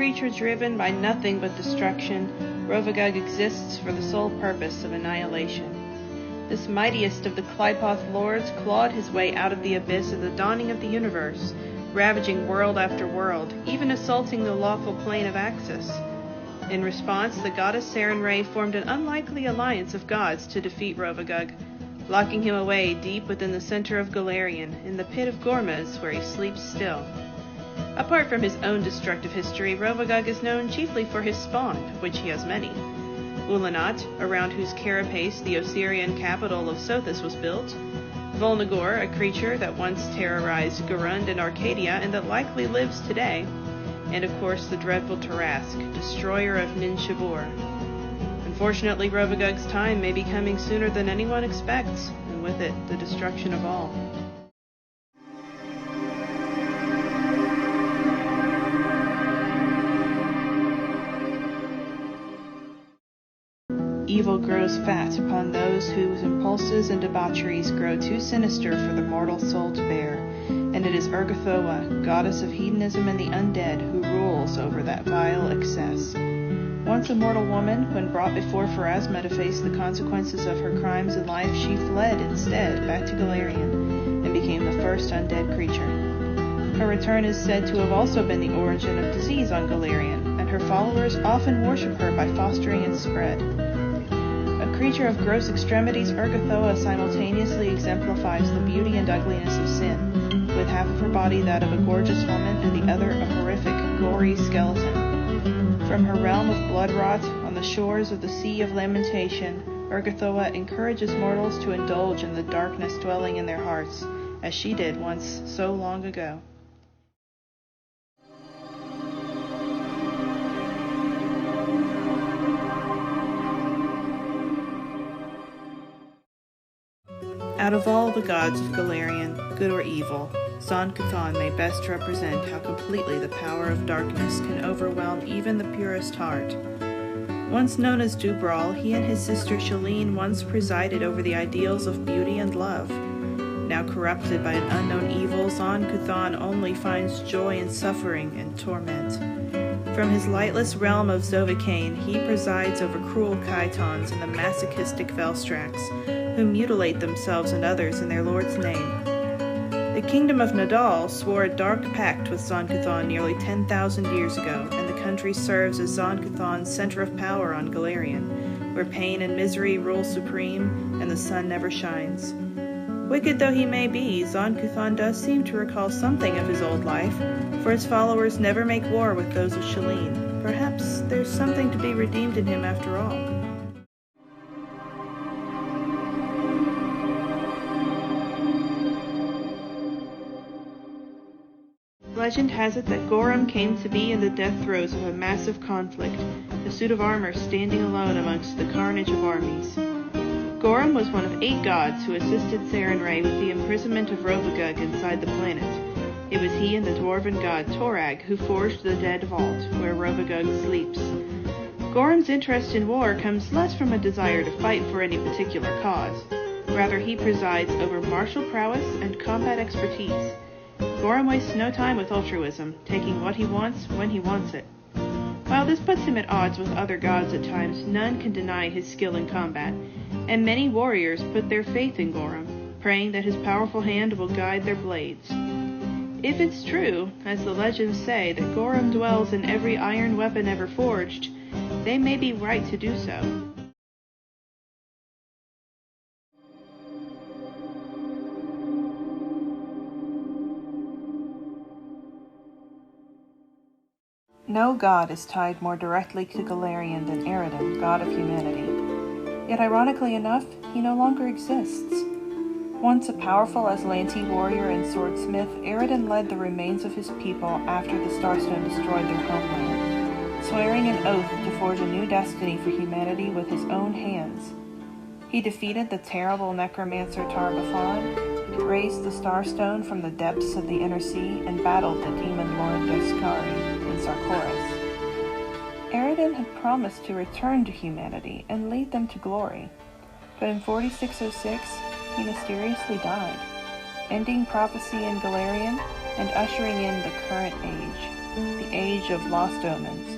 creature driven by nothing but destruction, Rovagug exists for the sole purpose of annihilation. This mightiest of the Clypoth lords clawed his way out of the abyss at the dawning of the universe, ravaging world after world, even assaulting the lawful plane of Axis. In response, the goddess Sarenrae formed an unlikely alliance of gods to defeat Rovagug, locking him away deep within the center of Golarion, in the pit of Gormas, where he sleeps still. Apart from his own destructive history, Rovagug is known chiefly for his spawn, of which he has many. Ulanat, around whose carapace the Osirian capital of Sothis was built; Volnagor, a creature that once terrorized Garund and Arcadia and that likely lives today; and of course the dreadful Tarask, destroyer of Nin Shibor. Unfortunately, Rovagug's time may be coming sooner than anyone expects, and with it, the destruction of all. Evil grows fat upon those whose impulses and debaucheries grow too sinister for the mortal soul to bear, and it is Urgathoa, goddess of hedonism and the undead, who rules over that vile excess. Once a mortal woman, when brought before Pharasma to face the consequences of her crimes in life, she fled instead back to Golarion, and became the first undead creature. Her return is said to have also been the origin of disease on Golarion, and her followers often worship her by fostering its spread. A creature of gross extremities, Urgathoa simultaneously exemplifies the beauty and ugliness of sin, with half of her body that of a gorgeous woman and the other a horrific, gory skeleton. From her realm of blood rot on the shores of the Sea of Lamentation, Urgathoa encourages mortals to indulge in the darkness dwelling in their hearts, as she did once so long ago. Out of all the gods of Golarion, good or evil, Zon Kuthon may best represent how completely the power of darkness can overwhelm even the purest heart. Once known as Dubral, he and his sister Shalene once presided over the ideals of beauty and love. Now corrupted by an unknown evil, Zon Kuthon only finds joy in suffering and torment. From his lightless realm of Zovicane, he presides over cruel Chitons and the masochistic Velstrax, who mutilate themselves and others in their lord's name. The kingdom of Nadal swore a dark pact with Zon Kuthon nearly 10,000 years ago, and the country serves as Zon Kuthon's center of power on Golarion, where pain and misery rule supreme and the sun never shines. Wicked though he may be, Zon Kuthon does seem to recall something of his old life, for his followers never make war with those of Shalene. Perhaps there's something to be redeemed in him after all. Legend has it that Gorum came to be in the death throes of a massive conflict, a suit of armor standing alone amongst the carnage of armies. Gorum was one of 8 gods who assisted Sarenrae with the imprisonment of Rovagug inside the planet. It was he and the dwarven god Torag who forged the Dead Vault, where Rovagug sleeps. Gorum's interest in war comes less from a desire to fight for any particular cause. Rather, he presides over martial prowess and combat expertise. Gorum wastes no time with altruism, taking what he wants when he wants it. While this puts him at odds with other gods at times, none can deny his skill in combat, and many warriors put their faith in Gorum, praying that his powerful hand will guide their blades. If it's true, as the legends say, that Gorum dwells in every iron weapon ever forged, they may be right to do so. No god is tied more directly to Golarion than Aroden, god of humanity. Yet ironically enough, he no longer exists. Once a powerful Aslanti warrior and swordsmith, Aroden led the remains of his people after the Starstone destroyed their homeland, swearing an oath to forge a new destiny for humanity with his own hands. He defeated the terrible necromancer Tar-Baphon, raised the Starstone from the depths of the Inner Sea, and battled the demon lord Deskari in Sarkoris. Aroden had promised to return to humanity and lead them to glory, but in 4606 he mysteriously died, ending prophecy in Golarion and ushering in the current age. The Age of Lost Omens.